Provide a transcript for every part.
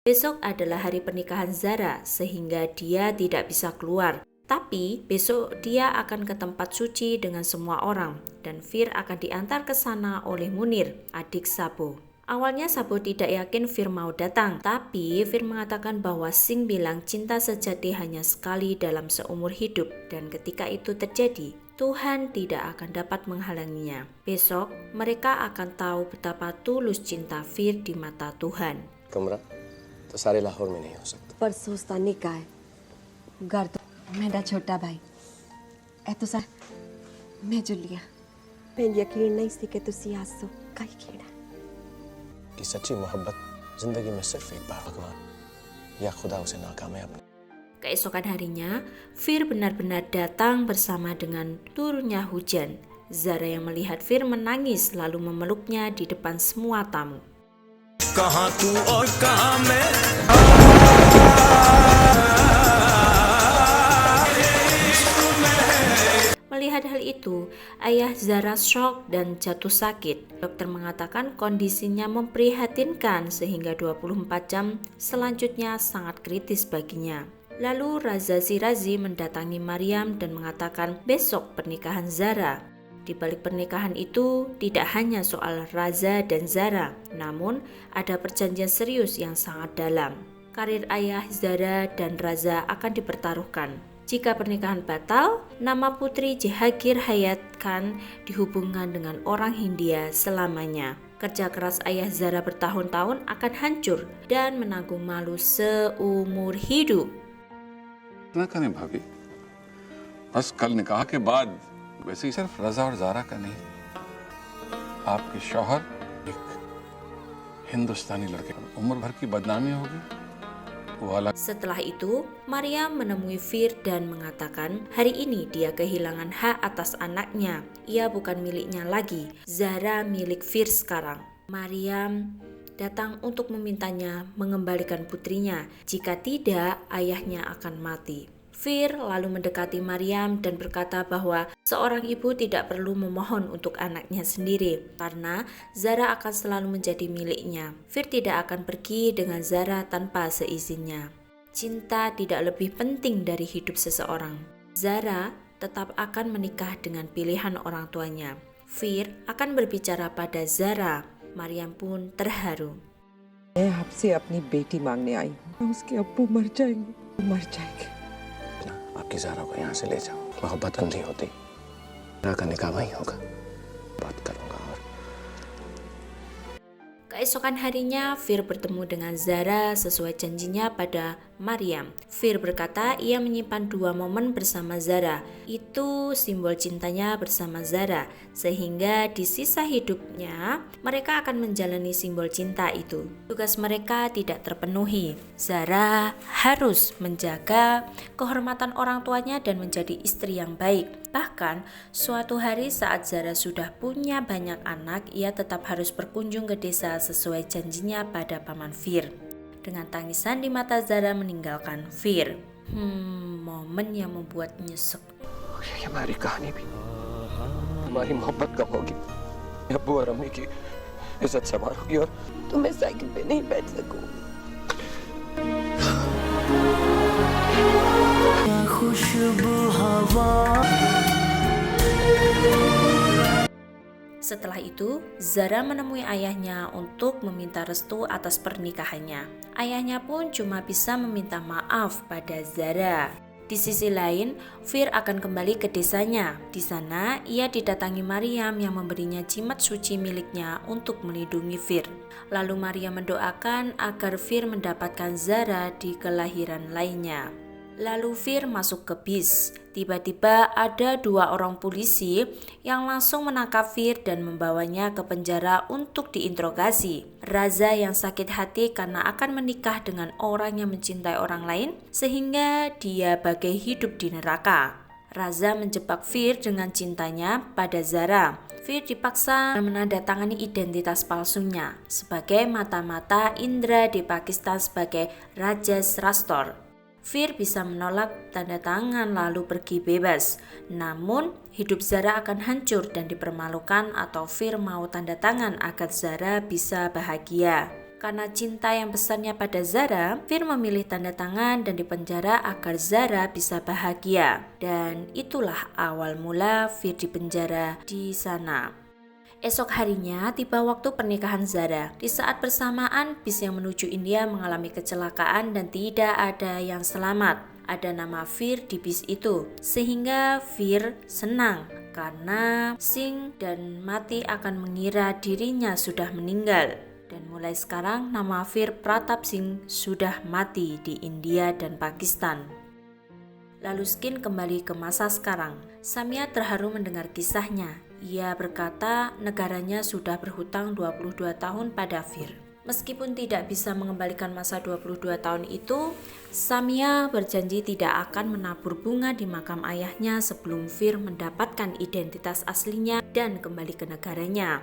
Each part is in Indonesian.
Besok adalah hari pernikahan Zara sehingga dia tidak bisa keluar. Tapi besok dia akan ke tempat suci dengan semua orang dan Fir akan diantar ke sana oleh Munir, adik Sabo. Awalnya Sabo tidak yakin Fir mau datang, tapi Fir mengatakan bahwa Sing bilang cinta sejati hanya sekali dalam seumur hidup dan ketika itu terjadi, Tuhan tidak akan dapat menghalanginya. Besok mereka akan tahu betapa tulus cinta Fir di mata Tuhan. तो सारे लाहौर में नहीं हो सकता। परसों उसका निकाह है। गर्द मेरा छोटा भाई ए तो सा मैं जुलिया मैं यकीन नहीं सी कि तुसी आसो काई खेड़ा कि सच्ची मोहब्बत जिंदगी में सिर्फ एक बार भगवान या खुदा उसे नाकामयाब नहीं। Keesokan harinya, Fir benar-benar datang bersama dengan turunnya hujan. Zara yang melihat Fir menangis lalu memeluknya di depan semua tamu. कहाँ तू और कहाँ मैं Melihat hal itu, ayah Zara shock dan jatuh sakit. Dokter mengatakan kondisinya memprihatinkan sehingga 24 jam selanjutnya sangat kritis baginya. Lalu Raza Shirazi mendatangi Maryam dan mengatakan besok pernikahan Zara. Di balik pernikahan itu tidak hanya soal Raza dan Zara, namun ada perjanjian serius yang sangat dalam. Karir ayah Zara dan Raza akan dipertaruhkan. Jika pernikahan batal, nama putri Jehangir Hayat Khan dihubungkan dengan orang Hindia selamanya. Kerja keras ayah Zara bertahun-tahun akan hancur dan menanggung malu seumur hidup. ना करें भाभी, बस कल निकाह के बाद वैसे ही सिर्फ रजा और जारा का नहीं, आपके शौहर एक हिंदुस्तानी लड़के, उम्र भर की बदनामी होगी वो अलग। Setelah itu, Maryam menemui Fir dan mengatakan hari ini dia kehilangan hak atas anaknya. Ia bukan miliknya lagi, Zara milik Fir sekarang. Maryam datang untuk memintanya mengembalikan putrinya. Jika tidak, ayahnya akan mati. Fir lalu mendekati Maryam dan berkata bahwa seorang ibu tidak perlu memohon untuk anaknya sendiri karena Zara akan selalu menjadi miliknya. Fir tidak akan pergi dengan Zara tanpa seizinnya. Cinta tidak lebih penting dari hidup seseorang. Zara tetap akan menikah dengan pilihan orang tuanya. Fir akan berbicara pada Zara. Maryam pun terharu. मैं आपसे अपनी बेटी मांगने आई हूँ। उसके अब्बू मर जाएंगे, मर जाएंगे। आपकी ज़ारा को यहाँ से ले जाओ। मोहब्बत अंधी होती, ज़ारा का निकाह वहीं होगा। बात करूँगा और Keesokan harinya, Fir bertemu dengan Zara sesuai janjinya pada Maryam. Fir berkata ia menyimpan 2 momen bersama Zara. Itu simbol cintanya bersama Zara, sehingga di sisa hidupnya mereka akan menjalani simbol cinta itu. Tugas mereka tidak terpenuhi. Zara harus menjaga kehormatan orang tuanya dan menjadi istri yang baik. Bahkan, suatu hari saat Zara sudah punya banyak anak, ia tetap harus berkunjung ke desa sesuai janjinya pada paman Fir. Dengan tangisan di mata Zara meninggalkan Fir. Momen yang membuat nyesek. ये हमारी कहानी भी हमारी मोहब्बत कब होगी? अब्बू और अम्मी की इज्जत सवार होगी और तो मैं साइकिल पे नहीं बैठ सकूं। खुशबू हवा। Setelah itu, Zara menemui ayahnya untuk meminta restu atas pernikahannya. Ayahnya pun cuma bisa meminta maaf pada Zara. Di sisi lain, Fir akan kembali ke desanya. Di sana, ia didatangi Maryam yang memberinya jimat suci miliknya untuk melindungi Fir. Lalu Maryam mendoakan agar Fir mendapatkan Zara di kelahiran lainnya. Lalu Fir masuk ke bis. Tiba-tiba ada 2 orang polisi yang langsung menangkap Fir dan membawanya ke penjara untuk diinterogasi. Raza yang sakit hati karena akan menikah dengan orang yang mencintai orang lain sehingga dia bagai hidup di neraka. Raza menjebak Fir dengan cintanya pada Zara. Fir dipaksa menandatangani identitas palsunya sebagai mata-mata Indra di Pakistan sebagai Rajesh Rastor. Fir bisa menolak tanda tangan lalu pergi bebas. Namun, hidup Zara akan hancur dan dipermalukan atau Fir mau tanda tangan agar Zara bisa bahagia. Karena cinta yang besarnya pada Zara, Fir memilih tanda tangan dan dipenjara agar Zara bisa bahagia. Dan itulah awal mula Fir dipenjara di sana. Esok harinya tiba waktu pernikahan Zara. Di saat bersamaan, bis yang menuju India mengalami kecelakaan dan tidak ada yang selamat. Ada nama Fir di bis itu, sehingga Fir senang karena Singh dan Mati akan mengira dirinya sudah meninggal. Dan mulai sekarang nama Fir Pratap Singh sudah mati di India dan Pakistan. Lalu Skin kembali ke masa sekarang. Samia terharu mendengar kisahnya. Ia berkata negaranya sudah berhutang 22 tahun pada Fir. Meskipun tidak bisa mengembalikan masa 22 tahun itu, Samia berjanji tidak akan menabur bunga di makam ayahnya sebelum Fir mendapatkan identitas aslinya dan kembali ke negaranya.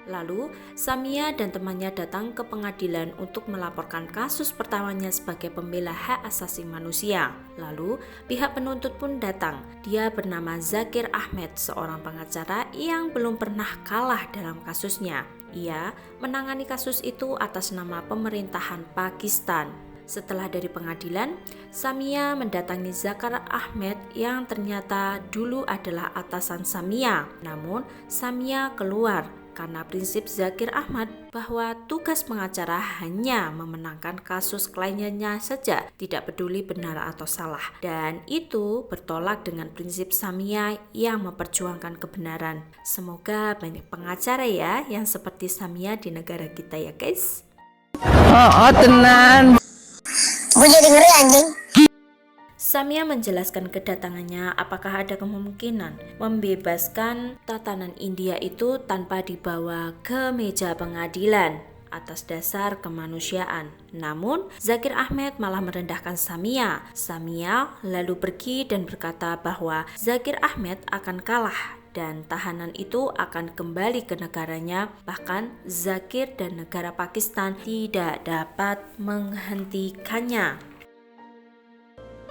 Lalu, Samia dan temannya datang ke pengadilan untuk melaporkan kasus pertamanya sebagai pembela hak asasi manusia. Lalu, pihak penuntut pun datang. Dia bernama Zakir Ahmed, seorang pengacara yang belum pernah kalah dalam kasusnya. Ia menangani kasus itu atas nama pemerintahan Pakistan. Setelah dari pengadilan, Samia mendatangi Zakir Ahmed yang ternyata dulu adalah atasan Samia. Namun, Samia keluar karena prinsip Zakir Ahmad bahwa tugas pengacara hanya memenangkan kasus kliennya saja, tidak peduli benar atau salah. Dan itu bertolak dengan prinsip Samia yang memperjuangkan kebenaran. Semoga banyak pengacara ya yang seperti Samia di negara kita ya guys. Samia menjelaskan kedatangannya apakah ada kemungkinan membebaskan tatanan India itu tanpa dibawa ke meja pengadilan atas dasar kemanusiaan. Namun, Zakir Ahmed malah merendahkan Samia. Samia lalu pergi dan berkata bahwa Zakir Ahmed akan kalah dan tahanan itu akan kembali ke negaranya. Bahkan Zakir dan negara Pakistan tidak dapat menghentikannya.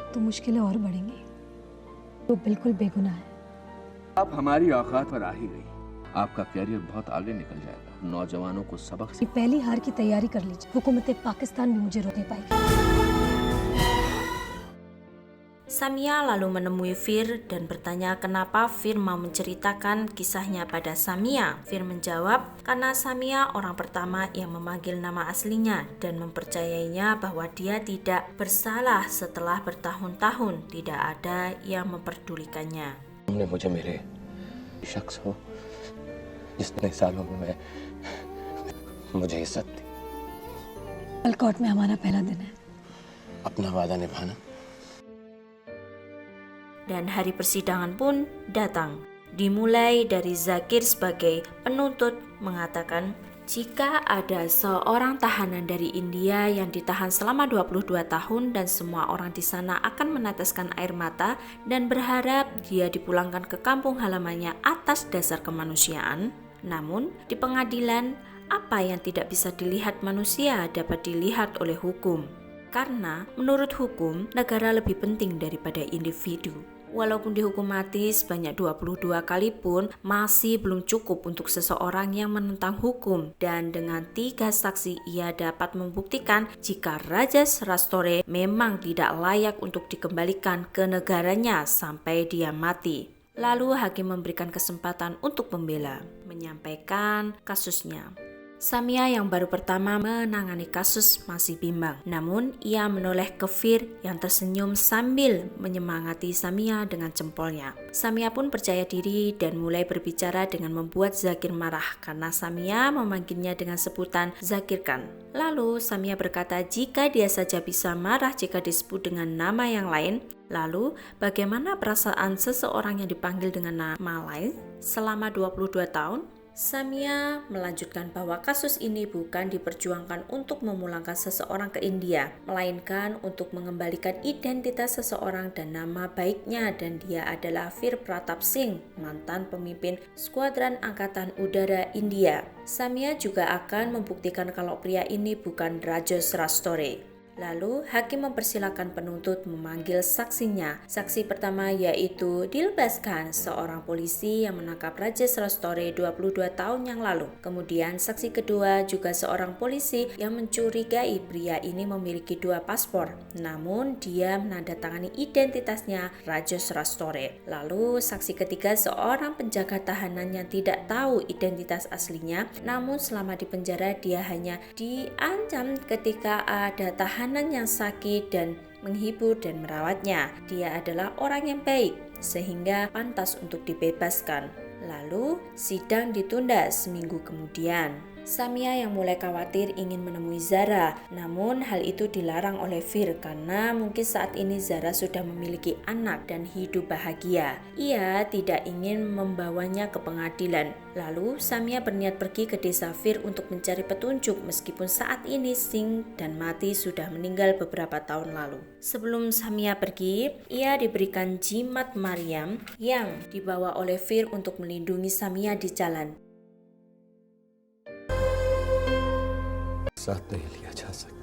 तो मुश्किलें और बढ़ेंगी। वो बिल्कुल बेगुनाह है। आप हमारी औकात पर आ ही गई। आपका कैरियर बहुत आगे निकल जाएगा। नौजवानों को सबक पहली हार की तैयारी कर लीजिए। हुकूमत पाकिस्तान भी मुझे रोक नहीं पाएगी। Samia lalu menemui Fir dan bertanya kenapa Fir mau menceritakan kisahnya pada Samia. Fir menjawab karena Samia orang pertama yang memanggil nama aslinya dan mempercayainya bahwa dia tidak bersalah setelah bertahun-tahun tidak ada yang memperdulikannya. तुमने मुझे मेरे शख्स हो जिसने सालों में मुझे इज्जत दी। कल कोर्ट में हमारा पहला दिन है। अपना वादा निभाना। Dan hari persidangan pun datang. Dimulai dari Zakir sebagai penuntut mengatakan jika ada seorang tahanan dari India yang ditahan selama 22 tahun dan semua orang di sana akan meneteskan air mata dan berharap dia dipulangkan ke kampung halamannya atas dasar kemanusiaan. Namun di pengadilan, apa yang tidak bisa dilihat manusia dapat dilihat oleh hukum. Karena menurut hukum, negara lebih penting daripada individu. Walaupun dihukum mati sebanyak 22 kali pun masih belum cukup untuk seseorang yang menentang hukum. Dan dengan 3 saksi ia dapat membuktikan jika Raja Rastore memang tidak layak untuk dikembalikan ke negaranya sampai dia mati. Lalu hakim memberikan kesempatan untuk pembela menyampaikan kasusnya. Samia yang baru pertama menangani kasus masih bimbang. Namun ia menoleh ke Fir yang tersenyum sambil menyemangati Samia dengan jempolnya. Samia pun percaya diri dan mulai berbicara dengan membuat Zakir marah karena Samia memanggilnya dengan sebutan Zakirkan. Lalu Samia berkata jika dia saja bisa marah jika disebut dengan nama yang lain, lalu bagaimana perasaan seseorang yang dipanggil dengan nama lain selama 22 tahun? Samia melanjutkan bahwa kasus ini bukan diperjuangkan untuk memulangkan seseorang ke India, melainkan untuk mengembalikan identitas seseorang dan nama baiknya, dan dia adalah Fir Pratap Singh, mantan pemimpin Skuadron Angkatan Udara India. Samia juga akan membuktikan kalau pria ini bukan Raja Rastore. Lalu hakim mempersilahkan penuntut memanggil saksinya. Saksi pertama yaitu dilepaskan, seorang polisi yang menangkap Rajesh Rastore 22 tahun yang lalu. Kemudian saksi kedua juga seorang polisi yang mencurigai pria ini memiliki 2 paspor, namun dia menandatangani identitasnya Rajesh Rastore. Lalu saksi ketiga seorang penjaga tahanan yang tidak tahu identitas aslinya, namun selama di penjara dia hanya diancam ketika ada tahanan yang sakit dan menghibur dan merawatnya. Dia adalah orang yang baik sehingga pantas untuk dibebaskan. Lalu sidang ditunda seminggu kemudian. Samia yang mulai khawatir ingin menemui Zara, namun hal itu dilarang oleh Fir karena mungkin saat ini Zara sudah memiliki anak dan hidup bahagia. Ia tidak ingin membawanya ke pengadilan. Lalu Samia berniat pergi ke desa Fir untuk mencari petunjuk meskipun saat ini Singh dan Mati sudah meninggal beberapa tahun lalu. Sebelum Samia pergi, ia diberikan jimat Maryam yang dibawa oleh Fir untuk melindungi Samia di jalan. साथ नहीं लिया जा सकता।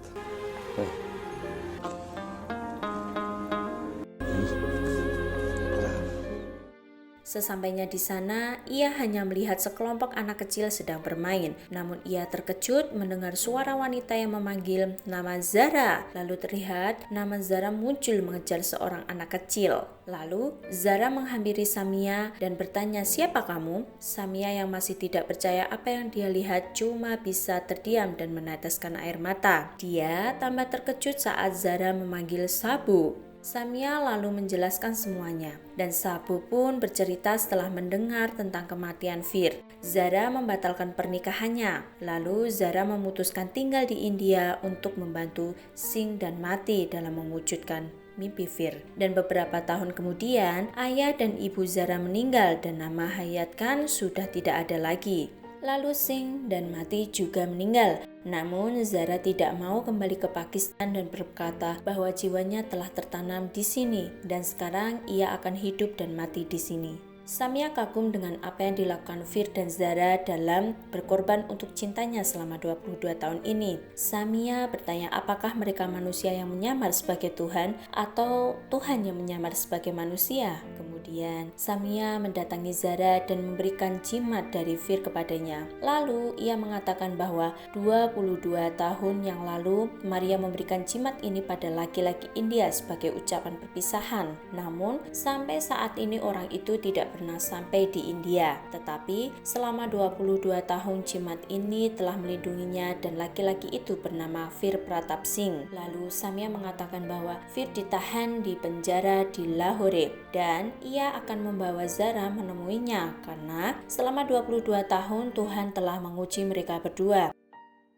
Sesampainya di sana, ia hanya melihat sekelompok anak kecil sedang bermain. Namun ia terkejut mendengar suara wanita yang memanggil nama Zara. Lalu terlihat nama Zara muncul mengejar seorang anak kecil. Lalu Zara menghampiri Samia dan bertanya, "Siapa kamu?" Samia yang masih tidak percaya apa yang dia lihat cuma bisa terdiam dan meneteskan air mata. Dia tambah terkejut saat Zara memanggil Sabu. Samia lalu menjelaskan semuanya, dan Sabu pun bercerita setelah mendengar tentang kematian Fir. Zara membatalkan pernikahannya, lalu Zara memutuskan tinggal di India untuk membantu Singh dan Mati dalam mewujudkan mimpi Fir. Dan beberapa tahun kemudian, ayah dan ibu Zara meninggal dan nama Hayat Khan sudah tidak ada lagi. Lalu Singh dan Mati juga meninggal. Namun Zara tidak mau kembali ke Pakistan dan berkata bahwa jiwanya telah tertanam di sini dan sekarang ia akan hidup dan mati di sini. Samia kagum dengan apa yang dilakukan Fir dan Zara dalam berkorban untuk cintanya selama 22 tahun ini. Samia bertanya apakah mereka manusia yang menyamar sebagai Tuhan atau Tuhan yang menyamar sebagai manusia. Kemudian Samia mendatangi Zara dan memberikan jimat dari Fir kepadanya. Lalu ia mengatakan bahwa 22 tahun yang lalu Maria memberikan jimat ini pada laki-laki India sebagai ucapan perpisahan. Namun sampai saat ini orang itu tidak pernah sampai di India. Tetapi selama 22 tahun jimat ini telah melindunginya dan laki-laki itu bernama Fir Pratap Singh. Lalu Samia mengatakan bahwa Fir ditahan di penjara di Lahore dan ia akan membawa Zara menemuinya karena selama 22 tahun Tuhan telah menguji mereka berdua.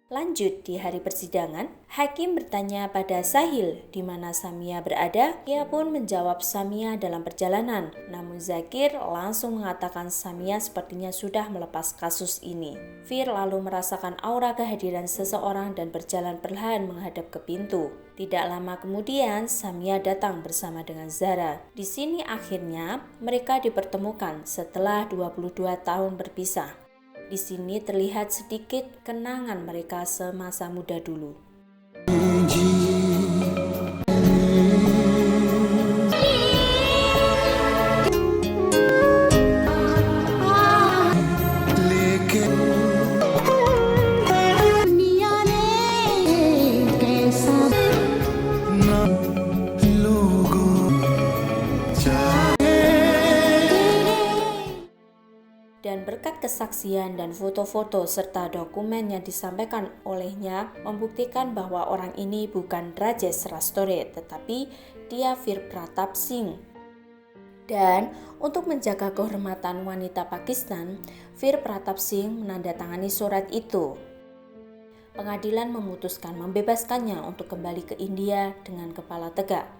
Lanjut di hari persidangan, hakim bertanya pada Sahil di mana Samia berada. Ia pun menjawab Samia dalam perjalanan. Namun Zakir langsung mengatakan Samia sepertinya sudah melepas kasus ini. Fir lalu merasakan aura kehadiran seseorang dan berjalan perlahan menghadap ke pintu. Tidak lama kemudian Samia datang bersama dengan Zara. Di sini akhirnya mereka dipertemukan setelah 22 tahun berpisah. Di sini terlihat sedikit kenangan mereka semasa muda dulu. Dan berkat kesaksian dan foto-foto serta dokumen yang disampaikan olehnya membuktikan bahwa orang ini bukan Rajesh Rastore tetapi dia Fir Pratap Singh. Dan untuk menjaga kehormatan wanita Pakistan, Fir Pratap Singh menandatangani surat itu. Pengadilan memutuskan membebaskannya untuk kembali ke India dengan kepala tegak.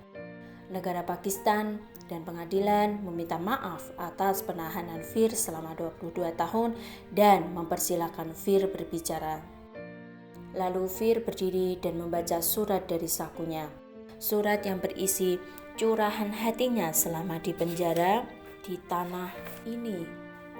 Negara Pakistan dan pengadilan meminta maaf atas penahanan Fir selama 22 tahun dan mempersilahkan Fir berbicara. Lalu Fir berdiri dan membaca surat dari sakunya. Surat yang berisi curahan hatinya selama di penjara di tanah ini.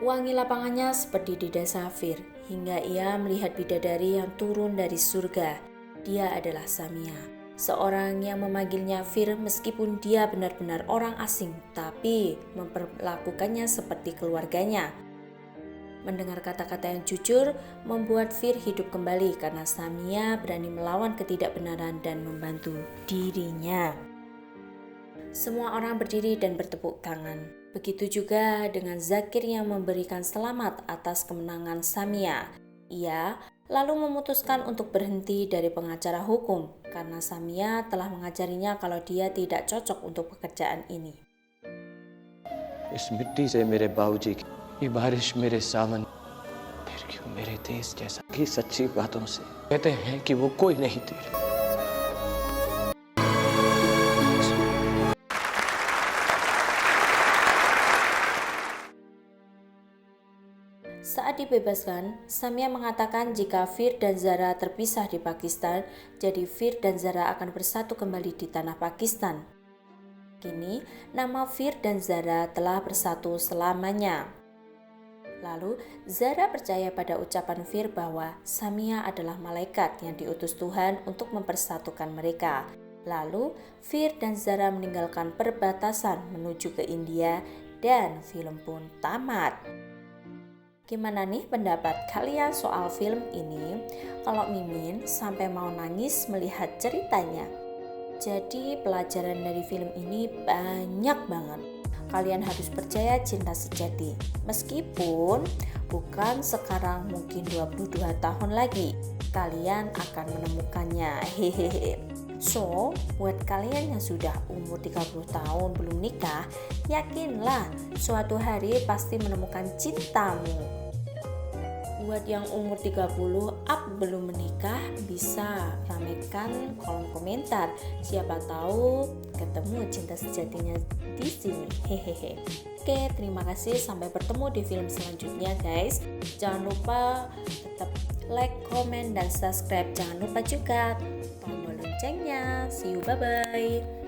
Wangi lapangannya seperti di desa Fir hingga ia melihat bidadari yang turun dari surga. Dia adalah Samia. Seorang yang memanggilnya Fir meskipun dia benar-benar orang asing, tapi memperlakukannya seperti keluarganya. Mendengar kata-kata yang jujur membuat Fir hidup kembali karena Samia berani melawan ketidakbenaran dan membantu dirinya. Semua orang berdiri dan bertepuk tangan. Begitu juga dengan Zakir yang memberikan selamat atas kemenangan Samia. Ia lalu memutuskan untuk berhenti dari pengacara hukum karena Samia telah mengajarinya kalau dia tidak cocok untuk pekerjaan ini. इस मिट्टी से मेरे बाबूजी की ये बारिश मेरे सावन फिर क्यों मेरे देश जैसा की सच्ची बातों से कहते हैं कि वो कोई नहीं तेरे। Saat dibebaskan, Samia mengatakan jika Fir dan Zara terpisah di Pakistan, jadi Fir dan Zara akan bersatu kembali di tanah Pakistan. Kini, nama Fir dan Zara telah bersatu selamanya. Lalu, Zara percaya pada ucapan Fir bahwa Samia adalah malaikat yang diutus Tuhan untuk mempersatukan mereka. Lalu, Fir dan Zara meninggalkan perbatasan menuju ke India dan film pun tamat. Gimana nih pendapat kalian soal film ini? Kalau Mimin sampai mau nangis melihat ceritanya. Jadi pelajaran dari film ini banyak banget. Kalian harus percaya cinta sejati. Meskipun bukan sekarang, mungkin 22 tahun lagi kalian akan menemukannya. Hehehe. So, buat kalian yang sudah umur 30 tahun belum nikah, yakinlah suatu hari pasti menemukan cintamu. Buat yang umur 30 up belum menikah, bisa ramekan kolom komentar. Siapa tahu ketemu cinta sejatinya di sini. Hehehe. Oke, terima kasih. Sampai bertemu di film selanjutnya, guys. Jangan lupa tetap like, comment, dan subscribe. Jangan lupa juga tombol loncengnya. See you, bye-bye.